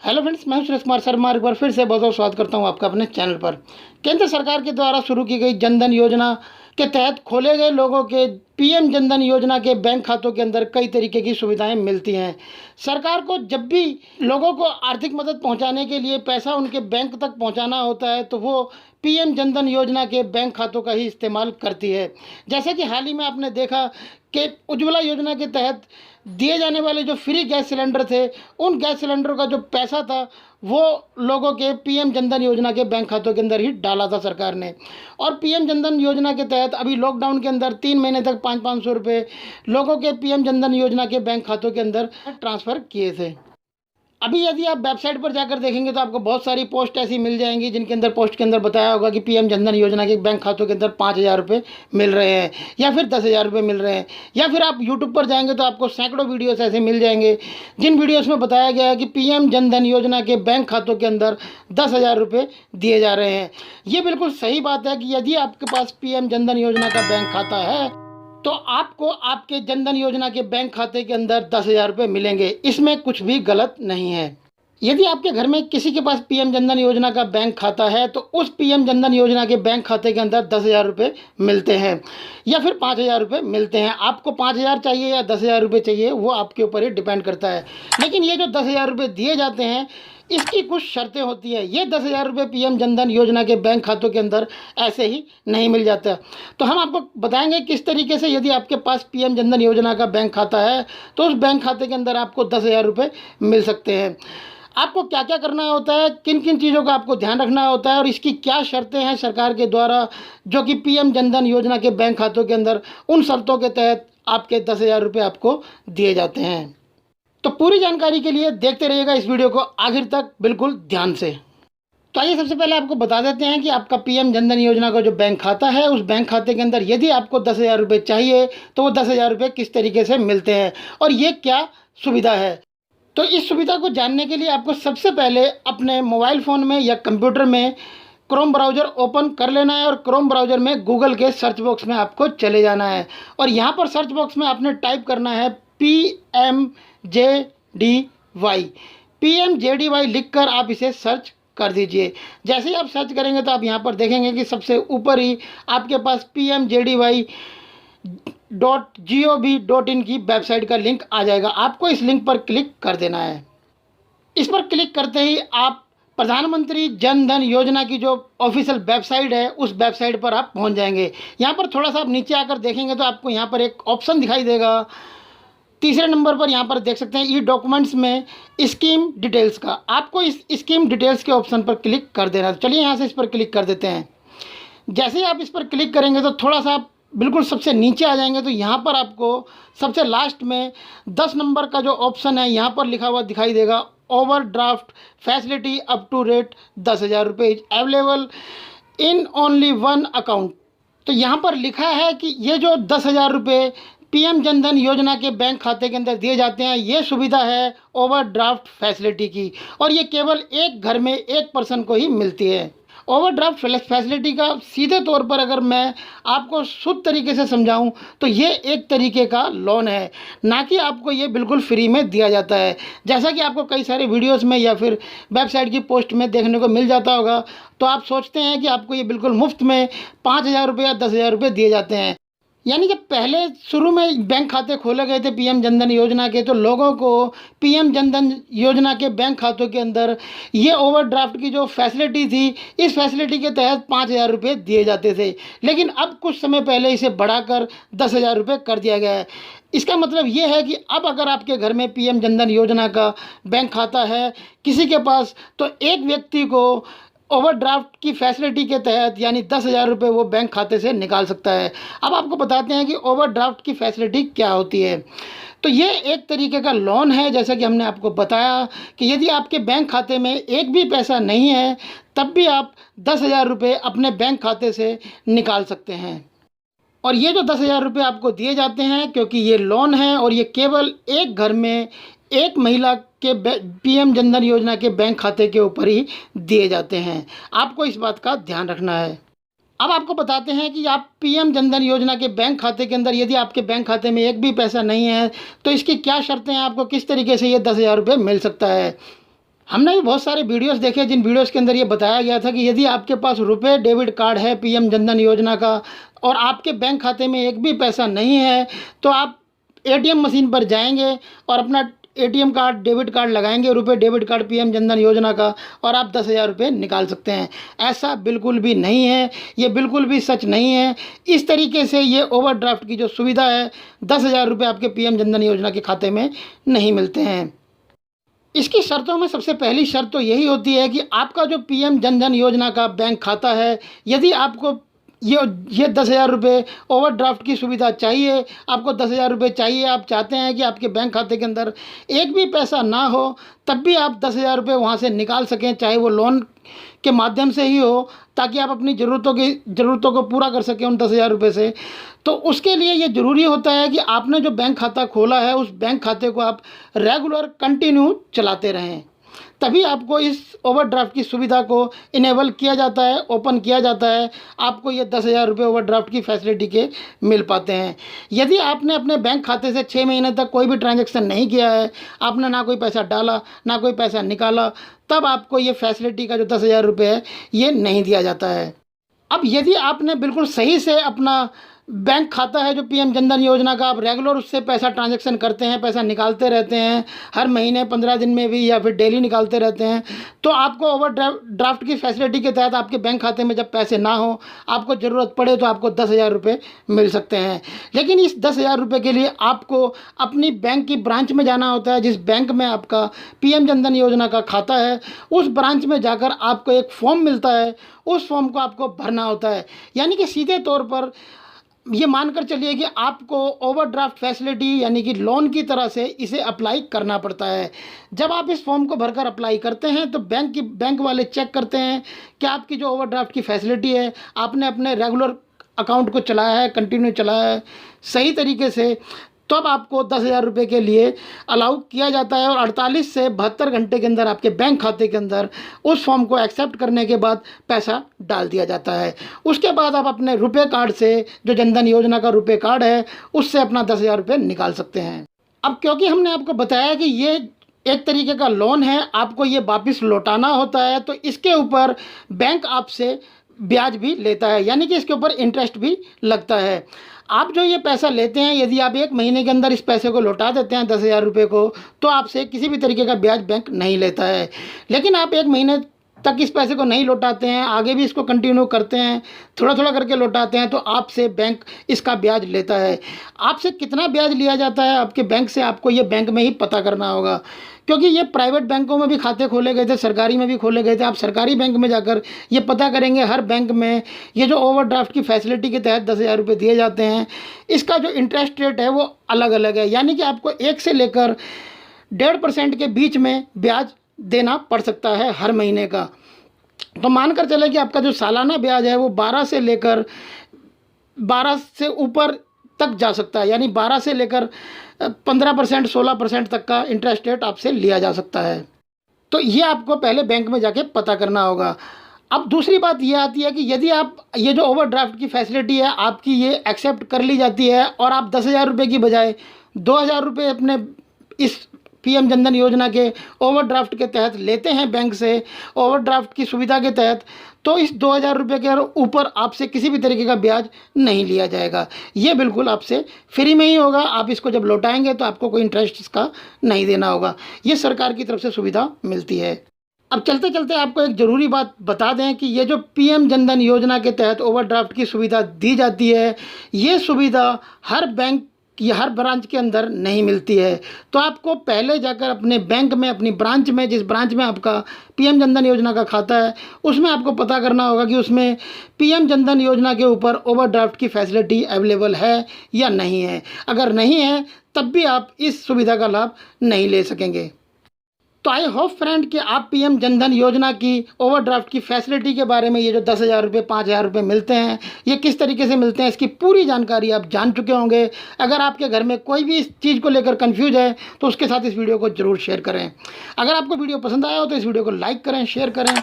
Hello friends, मैं हूं सुरेश कुमार शर्मा। एक बार फिर से बहुत बहुत स्वागत करता हूं आपका अपने चैनल पर। केंद्र सरकार के द्वारा शुरू की गई जनधन योजना के तहत खोले गए लोगों के पीएम जनधन योजना के बैंक खातों के अंदर कई तरीके की सुविधाएं मिलती हैं। सरकार को जब भी लोगों को आर्थिक मदद पहुंचाने के लिए पैसा उनके बैंक तक पहुंचाना होता है तो वो पीएम जनधन योजना के बैंक खातों का ही इस्तेमाल करती है। जैसे कि हाल ही में आपने देखा कि उज्ज्वला योजना के तहत दिए जाने वाले जो फ्री गैस सिलेंडर थे, उन गैस सिलेंडर का जो पैसा था वो लोगों के पीएम जनधन योजना के बैंक खातों के अंदर ही डाला था सरकार ने। और पीएम जनधन योजना के तहत अभी लॉकडाउन के अंदर 3 महीने तक 500-500 रुपये लोगों के पीएम जनधन योजना के बैंक खातों के अंदर ट्रांसफ़र किए थे। अभी यदि आप वेबसाइट पर जाकर देखेंगे तो आपको बहुत सारी पोस्ट ऐसी मिल जाएंगी जिनके अंदर पोस्ट के अंदर बताया होगा कि पीएम जनधन योजना के बैंक खातों के अंदर 5,000 रुपये मिल रहे हैं या फिर 10,000 रुपये मिल रहे हैं। या फिर आप यूट्यूब पर जाएंगे तो आपको सैकड़ों वीडियोस ऐसे मिल जाएंगे जिन वीडियोस में बताया गया है कि पीएम जनधन योजना के बैंक खातों के अंदर 10,000 रुपये दिए जा रहे हैं। ये बिल्कुल सही बात है कि यदि आपके पास पीएम जनधन योजना का बैंक खाता है तो आपको आपके जनधन योजना के बैंक खाते के अंदर 10,000 रुपये मिलेंगे। इसमें कुछ भी गलत नहीं है। यदि आपके घर में किसी के पास पीएम जनधन योजना का बैंक खाता है तो उस पीएम जनधन योजना के बैंक खाते के अंदर 10,000 रुपये मिलते हैं या फिर 5,000 रुपये मिलते हैं। आपको 5,000 चाहिए या 10,000 रुपये चाहिए वो आपके ऊपर ही डिपेंड करता है। लेकिन ये जो 10,000 रुपये दिए जाते हैं इसकी कुछ शर्तें होती हैं। ये 10,000 रुपये पीएम जनधन योजना के बैंक खातों के अंदर ऐसे ही नहीं मिल जाता। तो हम आपको बताएंगे किस तरीके से यदि आपके पास पीएम जनधन योजना का बैंक खाता है तो उस बैंक खाते के अंदर आपको 10,000 रुपये मिल सकते हैं। आपको क्या क्या करना होता है, किन किन चीज़ों का आपको ध्यान रखना होता है और इसकी क्या शर्तें हैं सरकार के द्वारा जो कि पीएम जनधन योजना के बैंक खातों के अंदर उन शर्तों के तहत आपके 10,000 रुपये आपको दिए जाते हैं। तो पूरी जानकारी के लिए देखते रहिएगा इस वीडियो को आखिर तक बिल्कुल ध्यान से। तो आइए सबसे पहले आपको बता देते हैं कि आपका पीएम जनधन योजना का जो बैंक खाता है उस बैंक खाते के अंदर यदि आपको 10,000 रुपये चाहिए तो वो 10,000 रुपये किस तरीके से मिलते हैं और ये क्या सुविधा है। तो इस सुविधा को जानने के लिए आपको सबसे पहले अपने मोबाइल फ़ोन में या कंप्यूटर में क्रोम ब्राउज़र ओपन कर लेना है और क्रोम ब्राउज़र में गूगल के सर्च बॉक्स में आपको चले जाना है और यहाँ पर सर्च बॉक्स में आपने टाइप करना है PMJDY लिखकर आप इसे सर्च कर दीजिए। जैसे ही आप सर्च करेंगे तो आप यहाँ पर देखेंगे कि सबसे ऊपर ही आपके पास PMJDY.gov.in की वेबसाइट का लिंक आ जाएगा। आपको इस लिंक पर क्लिक कर देना है। इस पर क्लिक करते ही आप प्रधानमंत्री जन धन योजना की जो ऑफिशियल वेबसाइट है उस वेबसाइट पर आप पहुंच जाएंगे। यहाँ पर थोड़ा सा आप नीचे आकर देखेंगे तो आपको यहाँ पर एक ऑप्शन दिखाई देगा। तीसरे नंबर पर यहाँ पर देख सकते हैं ई डॉक्यूमेंट्स में स्कीम डिटेल्स का, आपको इस स्कीम डिटेल्स के ऑप्शन पर क्लिक कर देना है। तो चलिए यहाँ से इस पर क्लिक कर देते हैं। जैसे ही आप इस पर क्लिक करेंगे तो थोड़ा सा आप बिल्कुल सबसे नीचे आ जाएंगे तो यहाँ पर आपको सबसे लास्ट में 10 नंबर का जो ऑप्शन है यहाँ पर लिखा हुआ दिखाई देगा, overdraft facility up to rate 10,000 रुपये available in only one account. तो यहाँ पर लिखा है कि ये जो 10,000 रुपये पीएम जनधन योजना के बैंक खाते के अंदर दिए जाते हैं ये सुविधा है ओवरड्राफ्ट फैसिलिटी की और ये केवल एक घर में एक पर्सन को ही मिलती है। ओवरड्राफ्ट फैसिलिटी का सीधे तौर पर अगर मैं आपको शुद्ध तरीके से समझाऊं तो ये एक तरीके का लोन है, ना कि आपको ये बिल्कुल फ्री में दिया जाता है। जैसा कि आपको कई सारे वीडियोस में या फिर वेबसाइट की पोस्ट में देखने को मिल जाता होगा तो आप सोचते हैं कि आपको ये बिल्कुल मुफ्त में 5,000 रुपये या 10,000 रुपये दिए जाते हैं। यानी जब पहले शुरू में बैंक खाते खोले गए थे पीएम जनधन योजना के तो लोगों को पीएम जनधन योजना के बैंक खातों के अंदर ये ओवरड्राफ्ट की जो फैसिलिटी थी इस फैसिलिटी के तहत 5,000 रुपये दिए जाते थे। लेकिन अब कुछ समय पहले इसे बढ़ाकर 10,000 रुपये कर दिया गया है। इसका मतलब ये है कि अब अगर आपके घर में पीएम जनधन योजना का बैंक खाता है किसी के पास तो एक व्यक्ति को ओवरड्राफ्ट की फैसिलिटी के तहत यानी 10,000 रुपये वो बैंक खाते से निकाल सकता है। अब आपको बताते हैं कि ओवरड्राफ्ट की फैसिलिटी क्या होती है। तो ये एक तरीके का लोन है, जैसा कि हमने आपको बताया कि यदि आपके बैंक खाते में एक भी पैसा नहीं है तब भी आप 10,000 रुपये अपने बैंक खाते से निकाल सकते हैं। और ये जो 10,000 रुपये आपको दिए जाते हैं क्योंकि ये लोन है और ये केवल एक घर में एक महिला के पीएम जनधन योजना के बैंक खाते के ऊपर ही दिए जाते हैं। आपको इस बात का ध्यान रखना है। अब आपको बताते हैं कि आप पीएम जनधन योजना के बैंक खाते के अंदर यदि आपके बैंक खाते में एक भी पैसा नहीं है तो इसकी क्या शर्तें हैं, आपको किस तरीके से ये 10,000 रुपये मिल सकता है। हमने भी बहुत सारे वीडियोस देखे जिन वीडियोस के अंदर ये बताया गया था कि यदि आपके पास रुपए डेबिट कार्ड है पीएम जनधन योजना का और आपके बैंक खाते में एक भी पैसा नहीं है, तो आप एटीएम मशीन पर जाएंगे और अपना एटीएम कार्ड डेबिट कार्ड लगाएंगे, रुपए डेबिट कार्ड पीएम जनधन योजना का, और आप 10,000 रुपये निकाल सकते हैं। ऐसा बिल्कुल भी नहीं है, ये बिल्कुल भी सच नहीं है। इस तरीके से ये ओवरड्राफ्ट की जो सुविधा है, 10,000 रुपये आपके पीएम जनधन योजना के खाते में नहीं मिलते हैं। इसकी शर्तों में सबसे पहली शर्त तो यही होती है कि आपका जो पीएम जनधन योजना का बैंक खाता है, यदि आपको ये 10,000 रुपये ओवरड्राफ्ट की सुविधा चाहिए, आपको 10,000 रुपये चाहिए, आप चाहते हैं कि आपके बैंक खाते के अंदर एक भी पैसा ना हो, तब भी आप 10,000 रुपये वहाँ से निकाल सकें, चाहे वो लोन के माध्यम से ही हो, ताकि आप अपनी ज़रूरतों को पूरा कर सकें उन 10,000 रुपये से। तो उसके लिए ये ज़रूरी होता है कि आपने जो बैंक खाता खोला है, उस बैंक खाते को आप रेगुलर कंटिन्यू चलाते रहें, तभी आपको इस ओवरड्राफ्ट की सुविधा को इनेबल किया जाता है, ओपन किया जाता है। आपको ये 10,000 रुपये ओवरड्राफ्ट की फैसिलिटी के मिल पाते हैं। यदि आपने अपने बैंक खाते से 6 महीने तक कोई भी ट्रांजैक्शन नहीं किया है, आपने ना कोई पैसा डाला ना कोई पैसा निकाला, तब आपको ये फैसिलिटी का जो 10,000 रुपये है ये नहीं दिया जाता है। अब यदि आपने बिल्कुल सही से अपना बैंक खाता है जो पीएम जनधन योजना का, आप रेगुलर उससे पैसा ट्रांजैक्शन करते हैं, पैसा निकालते रहते हैं, हर महीने 15 दिन में भी या फिर डेली निकालते रहते हैं, तो आपको ओवरड्राफ्ट की फैसिलिटी के तहत आपके बैंक खाते में जब पैसे ना हो, आपको ज़रूरत पड़े, तो आपको 10,000 रुपये मिल सकते हैं। लेकिन इस 10,000 रुपये के लिए आपको अपनी बैंक की ब्रांच में जाना होता है। जिस बैंक में आपका पीएम जनधन योजना का खाता है, उस ब्रांच में जाकर आपको एक फॉर्म मिलता है, उस फॉर्म को आपको भरना होता है। यानी कि सीधे तौर पर ये मानकर चलिए कि आपको ओवरड्राफ्ट फैसिलिटी यानी कि लोन की तरह से इसे अप्लाई करना पड़ता है। जब आप इस फॉर्म को भरकर अप्लाई करते हैं, तो बैंक वाले चेक करते हैं कि आपकी जो ओवरड्राफ्ट की फैसिलिटी है, आपने अपने रेगुलर अकाउंट को चलाया है, कंटिन्यू चलाया है सही तरीके से, तब आपको 10,000 रुपये के लिए अलाउ किया जाता है। और 48 से 72 घंटे के अंदर आपके बैंक खाते के अंदर उस फॉर्म को एक्सेप्ट करने के बाद पैसा डाल दिया जाता है। उसके बाद आप अपने रुपए कार्ड से, जो जनधन योजना का रुपए कार्ड है, उससे अपना 10,000 रुपये निकाल सकते हैं। अब क्योंकि हमने आपको बताया कि ये एक तरीके का लोन है, आपको ये वापस लौटाना होता है, तो इसके ऊपर बैंक आपसे ब्याज भी लेता है, यानी कि इसके ऊपर इंटरेस्ट भी लगता है। आप जो ये पैसा लेते हैं, यदि आप 1 महीने के अंदर इस पैसे को लौटा देते हैं 10,000 रुपये को, तो आपसे किसी भी तरीके का ब्याज बैंक नहीं लेता है। लेकिन आप 1 महीने तक इस पैसे को नहीं लौटाते हैं, आगे भी इसको कंटिन्यू करते हैं, थोड़ा थोड़ा करके लौटाते हैं, तो आपसे बैंक इसका ब्याज लेता है। आपसे कितना ब्याज लिया जाता है आपके बैंक से, आपको ये बैंक में ही पता करना होगा, क्योंकि ये प्राइवेट बैंकों में भी खाते खोले गए थे, सरकारी में भी खोले गए थे। आप सरकारी बैंक में जाकर ये पता करेंगे, हर बैंक में ये जो ओवरड्राफ्ट की फैसिलिटी के तहत 10,000 रुपये दिए जाते हैं, इसका जो इंटरेस्ट रेट है वो अलग अलग है। यानी कि आपको 1 से लेकर 1.5% के बीच में ब्याज देना पड़ सकता है हर महीने का। तो मानकर चले कि आपका जो सालाना ब्याज है वो 12 से लेकर 12 से ऊपर तक जा सकता है, यानी 12 से लेकर 15%, 16% तक का इंटरेस्ट रेट आपसे लिया जा सकता है। तो ये आपको पहले बैंक में जाके पता करना होगा। अब दूसरी बात ये आती है कि यदि आप ये जो ओवरड्राफ्ट की फैसिलिटी है आपकी ये एक्सेप्ट कर ली जाती है, और आप 10,000 रुपये की बजाय 2,000 रुपये अपने इस पीएम जनधन योजना के ओवरड्राफ्ट के तहत लेते हैं बैंक से, ओवरड्राफ्ट की सुविधा के तहत, तो इस 2,000 रुपये के ऊपर आपसे किसी भी तरीके का ब्याज नहीं लिया जाएगा। ये बिल्कुल आपसे फ्री में ही होगा। आप इसको जब लौटाएंगे तो आपको कोई इंटरेस्ट इसका नहीं देना होगा। ये सरकार की तरफ से सुविधा मिलती है। अब चलते चलते आपको एक ज़रूरी बात बता दें कि ये जो पीएम जनधन योजना के तहत ओवरड्राफ्ट की सुविधा दी जाती है, ये सुविधा हर बैंक ये हर ब्रांच के अंदर नहीं मिलती है। तो आपको पहले जाकर अपने बैंक में, अपनी ब्रांच में, जिस ब्रांच में आपका पीएम जनधन योजना का खाता है, उसमें आपको पता करना होगा कि उसमें पीएम जनधन योजना के ऊपर ओवरड्राफ्ट की फैसिलिटी अवेलेबल है या नहीं है। अगर नहीं है तब भी आप इस सुविधा का लाभ नहीं ले सकेंगे। तो आई होप फ्रेंड कि आप पीएम जनधन योजना की ओवरड्राफ्ट की फैसिलिटी के बारे में, ये जो 10,000 रुपये, 5,000 रुपये मिलते हैं, ये किस तरीके से मिलते हैं, इसकी पूरी जानकारी आप जान चुके होंगे। अगर आपके घर में कोई भी इस चीज़ को लेकर कंफ्यूज है तो उसके साथ इस वीडियो को ज़रूर शेयर करें। अगर आपको वीडियो पसंद आया हो तो इस वीडियो को लाइक करें, शेयर करें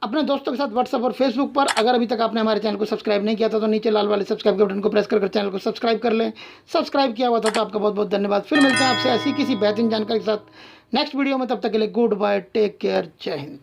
अपने दोस्तों के साथ व्हाट्सएप और फेसबुक पर। अगर अभी तक आपने हमारे चैनल को सब्सक्राइब नहीं किया था तो नीचे लाल वाले सब्सक्राइब के बटन को प्रेस कर चैनल को सब्सक्राइब कर लें। सब्सक्राइब किया हुआ था तो आपका बहुत बहुत धन्यवाद। फिर मिलते हैं आपसे ऐसी किसी बेहतरीन जानकारी के साथ नेक्स्ट वीडियो में, तब तक के लिए गुड बाय, टेक केयर, जय हिंद।